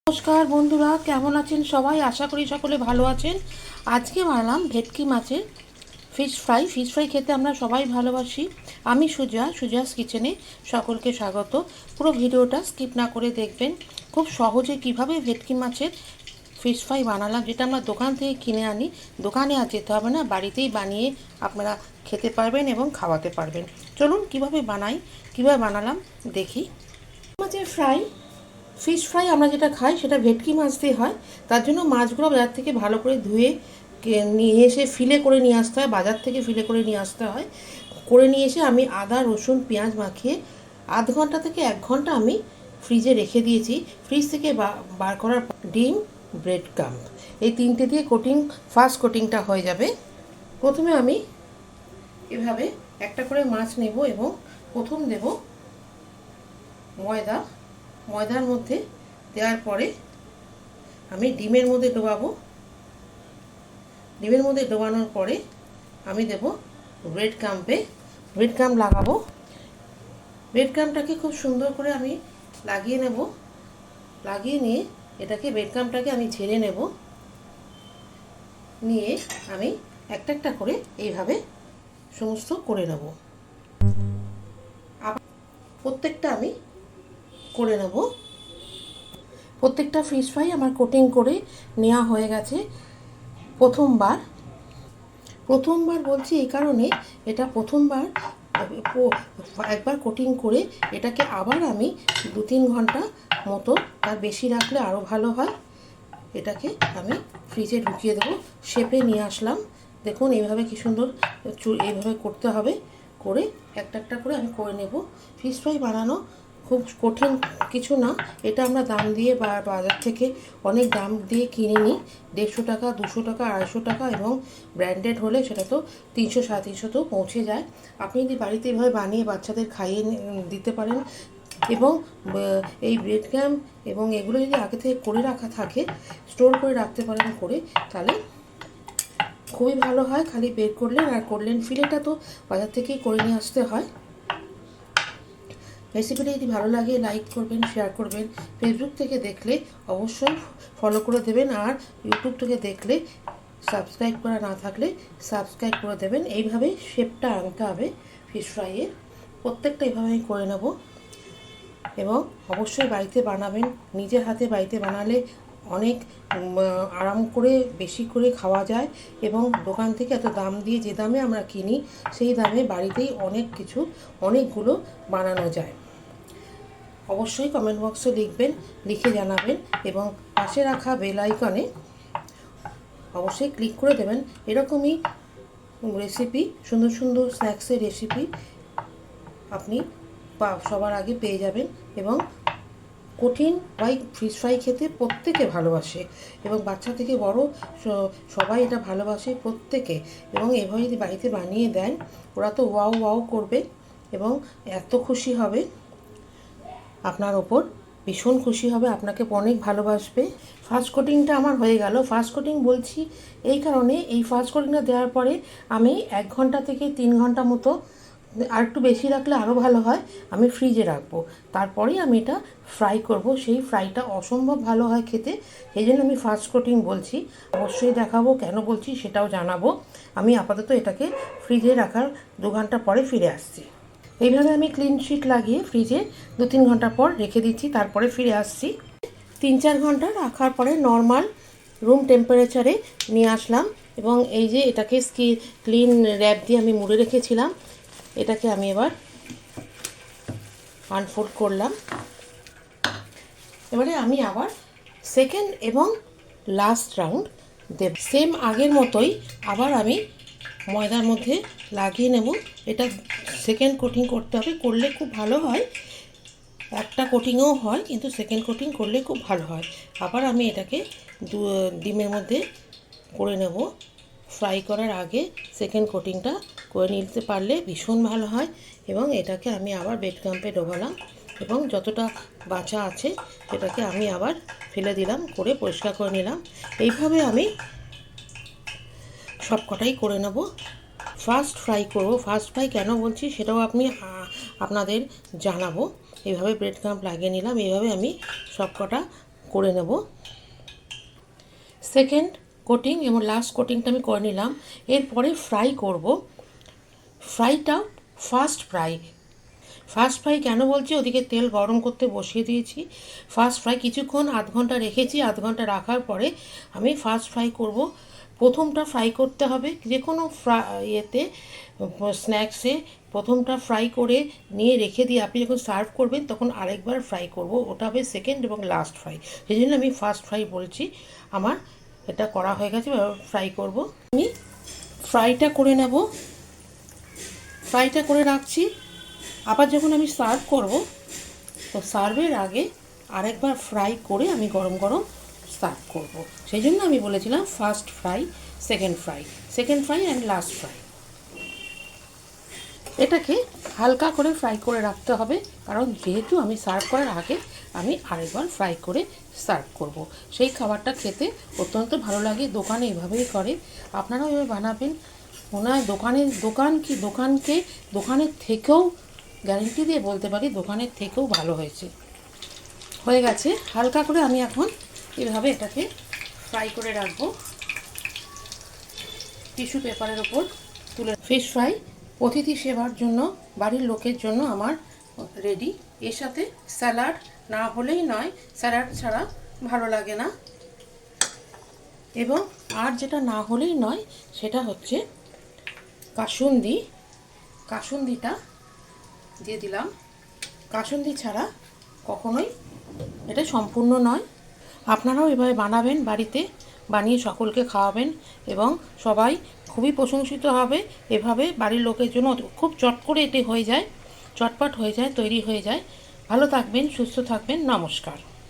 নমস্কার বন্ধুরা, কেমন আছেন সবাই? আশা করি সকলে ভালো আছেন। আজকে বানালাম ভেটকি মাছের ফিশ ফ্রাই খেতে আমরা সবাই ভালোবাসি। আমি সুজাস কিচেনে সকলকে স্বাগত। পুরো ভিডিওটা স্কিপ না করে দেখবেন। খুব সহজে কিভাবে ভেটকি মাছের ফিশ ফ্রাই বানালাম, যেটা আমরা দোকান থেকে কিনে আনি। দোকানে আর যেতে হবে না, বাড়িতেই বানিয়ে আপনারা খেতে পারবেন এবং খাওয়াতে পারবেন। চলুন কিভাবে বানালাম দেখি। মাছের ফিশ ফ্রাই আমরা যেটা খাই সেটা ভেটকি মাছ দিয়ে হয়। তার জন্য মাছগুলো বাজার থেকে ভালো করে ধুয়ে নিয়ে এসে ফিলে করে নিয়ে আসতে হয়। বাজার থেকে ফিলে করে নিয়ে আসতে হয়। করে নিয়ে এসে আমি আদা রসুন পেঁয়াজ মাখিয়ে আধ ঘন্টা থেকে 1 ঘন্টা আমি ফ্রিজে রেখে দিয়েছি। ফ্রিজ থেকে বার করার ডিম, ব্রেড ক্রাম্ব, এই তিনটে দিয়ে ফার্স্ট কোটিংটা হয়ে যাবে। প্রথমে আমি এভাবে একটা করে মাছ নেব এবং প্রথম দেব ময়দার মধ্যে দেওয়ার পরে আমি ডিমের মধ্যে ডোবাবো। ডিমের মধ্যে ডোবানোর পরে আমি দেব ব্রেড ক্রাম্ব লাগাবো। ব্রেড ক্রাম্বটাকে খুব সুন্দর করে আমি লাগিয়ে নেব। লাগিয়ে নিয়ে ব্রেড ক্রাম্বটাকে আমি ঝেড়ে নেব। নিয়ে আমি একটা একটা করে এইভাবে সমস্ত করে নেব। আবার প্রত্যেকটা আমি করে নেব। প্রত্যেকটা ফিশ ফ্রাই আমার কোটিং করে নেওয়া হয়ে গেছে। প্রথমবার বলছি এই কারণে, এটা প্রথমবার একবার কোটিং করে এটাকে আবার আমি 2-3 ঘন্টা মতো, তার বেশি রাখলে আরও ভালো হয়, এটাকে আমি ফ্রিজে ঢুকিয়ে দেবো। শেপে নিয়ে আসলাম। দেখুন এইভাবে কি সুন্দর এইভাবে করতে হবে। করে একটা একটা করে আমি করে নেব। ফিশ ফ্রাই বানানো খুব কঠিন কিছু না। এটা আমরা দাম দিয়ে বাজার থেকে অনেক দাম দিয়ে কিনে নিই। 150 টাকা, 200 টাকা, 250 টাকা, এবং ব্র্যান্ডেড হলে সেটা তো 300-350তেও পৌঁছে যায়। আপনি যদি বাড়িতে এভাবে বানিয়ে বাচ্চাদের খাইয়ে দিতে পারেন, এবং এই ব্রেড ক্রাম্ব এবং এগুলো যদি আগে থেকে করে রাখা থাকে, স্টোর করে রাখতে পারেন তাহলে খুবই ভালো হয়। খালি বের করলেন ফিলেটা তো বাজার থেকেই করে নিয়ে আসতে হয়। রেসিপিটা যদি ভালো লাগে লাইক করবেন, শেয়ার করবেন। ফেসবুক থেকে দেখলে অবশ্যই ফলো করে দেবেন, আর ইউটিউব থেকে দেখলে সাবস্ক্রাইব করা না থাকলে সাবস্ক্রাইব করে দেবেন। এইভাবে শেপটা আনতে হবে ফিশ ফ্রাইয়ের। প্রত্যেকটা এইভাবে আমি করে নেব এবং অবশ্যই বাড়িতে বানাবেন। নিজের হাতে বাড়িতে বানালে অনেক আরাম করে বেশি করে খাওয়া যায়, এবং দোকান থেকে এত দাম দিয়ে যে দামে আমরা কিনি সেই দামে বাড়িতেই অনেকগুলো বানানো যায়। অবশ্যই কমেন্ট বক্সে লিখে জানাবেন, এবং পাশে রাখা বেল আইকনে অবশ্যই ক্লিক করে দেবেন। এরকমই রেসিপি, সুন্দর সুন্দর স্ন্যাক্সের রেসিপি আপনি সবার আগে পেয়ে যাবেন। এবং ফিশ ফ্রাই খেতে প্রত্যেকে ভালোবাসে, এবং বাচ্চা থেকে বড় সবাই এটা ভালোবাসে প্রত্যেকে। এবং এভাবে যদি বাড়িতে বানিয়ে দেন, ওরা তো ওয়াও করবে এবং এত খুশি হবে আপনার ওপর, ভীষণ খুশি হবে, আপনাকে অনেক ভালোবাসবে। ফার্স্ট কোটিংটা আমার হয়ে গেল। ফার্স্ট কোটিং বলছি এই কারণে, এই ফার্স্ট কোটিংটা দেওয়ার পরে আমি 1 ঘন্টা থেকে 3 ঘন্টা মতো, আর একটু বেশি রাখলে আরও ভালো হয়, আমি ফ্রিজে রাখবো। তারপরেই আমি এটা ফ্রাই করব। সেই ফ্রাইটা অসম্ভব ভালো হয় খেতে, সেই জন্য আমি ফার্স্ট কোটিং বলছি। অবশ্যই দেখাবো, কেন বলছি সেটাও জানাবো। আমি আপাতত এটাকে ফ্রিজে রাখার 2 ঘন্টা পরে ফিরে আসছি। এইভাবে আমি ক্লিন শিট লাগিয়ে ফ্রিজে 2-3 ঘন্টা পর রেখে দিচ্ছি, তারপরে ফিরে আসছি। 3-4 ঘন্টা রাখার পরে নর্মাল রুম টেম্পারেচারে নিয়ে আসলাম, এবং এই যে এটাকে ক্লিন র্যাপ দিয়ে আমি মুড়ে রেখেছিলাম, এটাকে আমি এবার আনফোল্ড করলাম। এবারে আমি আবার সেকেন্ড এবং লাস্ট রাউন্ড দেব। সেম আগের মতোই আবার আমি ময়দার মধ্যে লাগিয়ে নেব। এটা সেকেন্ড কোটিং করতে হবে, করলে খুব ভালো হয়। একটা কোটিংও হয়, কিন্তু সেকেন্ড কোটিং করলে খুব ভালো হয়। আবার আমি এটাকে ডিমের মধ্যে করে নেব। ফ্রাই করার আগে সেকেন্ড কোটিংটা করে নিতে পারলে ভীষণ ভালো হয়। এবং এটাকে আমি আবার ব্রেড ক্রাম্বে ডোবালাম, এবং যতটা বাঁচা আছে সেটাকে আমি আবার ফেলে দিলাম, করে পরিষ্কার করে নিলাম। এইভাবে আমি সব কটাই করে নেব। ফার্স্ট ফ্রাই কেন বলছি সেটাও আপনাদের জানাবো। এইভাবে ব্রেড ক্রাম্ব লাগিয়ে নিলাম। এইভাবে আমি সব কটা করে নেব। সেকেন্ড কোটিং এবং লাস্ট কোটিংটা আমি করে নিলাম। এরপরে ফ্রাই করব। ফ্রাইটা ফার্স্ট ফ্রাই কেন বলছি, ওদিকে তেল গরম করতে বসিয়ে দিয়েছি। ফার্স্ট ফ্রাই কিছুক্ষণ আধ ঘন্টা রেখেছি। আধ ঘন্টা রাখার পরে আমি ফার্স্ট ফ্রাই করব। প্রথমটা ফ্রাই করতে হবে যে কোনো ইয়েতে, স্ন্যাক্সে প্রথমটা ফ্রাই করে নিয়ে রেখে দিয়ে আপনি যখন সার্ভ করবেন তখন আরেকবার ফ্রাই করব, ওটা হবে সেকেন্ড এবং লাস্ট ফ্রাই। সেই জন্য আমি ফার্স্ট ফ্রাই বলছি। আমার এটা করা হয়ে গেছে, ফ্রাই করব। আমি ফ্রাইটা করে নেব, ফ্রাইটা করে রাখছি। আবার যখন আমি সার্ভ করব, তো সার্ভের আগে আরেকবার ফ্রাই করে আমি গরম গরম সার্ভ করব। সেই জন্য আমি বলেছিলাম first fry, second fry and last fry. এটাকে হালকা করে ফ্রাই করে রাখতে হবে, কারণ যেহেতু আমি সার্ভ করার আগে আমি আরেকবার ফ্রাই করে সার্ভ করব। সেই খাবারটা খেতে অত্যন্ত ভালো লাগে। দোকানে এভাবেই করে, আপনারাও এভাবে বানাবেন। মনে হয় দোকানের থেকেও গ্যারেন্টি দিয়ে বলতে পারি দোকানের থেকেও ভালো হয়ে গেছে। হালকা করে আমি এখন এভাবে এটাকে ফ্রাই করে রাখবো টিস্যু পেপারের ওপর তুলে। ফিশ ফ্রাই অতিথি সেবার জন্য, বাড়ির লোকের জন্য আমার রেডি। এর সাথে স্যালাড না হলেই নয়, স্যালাড ছাড়া ভালো লাগে না। এবং আর যেটা না হলেই নয় সেটা হচ্ছে কাসুন্দিটা দিয়ে দিলাম। কাসুন্দি ছাড়া কখনোই এটা সম্পূর্ণ নয়। আপনারাও এভাবে বানাবেন, বাড়িতে বানিয়ে সকলকে খাওয়াবেন এবং সবাই খুবই প্রশংসিত হবে। এভাবে বাড়ির লোকের জন্য খুব চট করে এটি হয়ে যায়, চটপট হয়ে যায়, তৈরি হয়ে যায়। ভালো থাকবেন, সুস্থ থাকবেন, নমস্কার।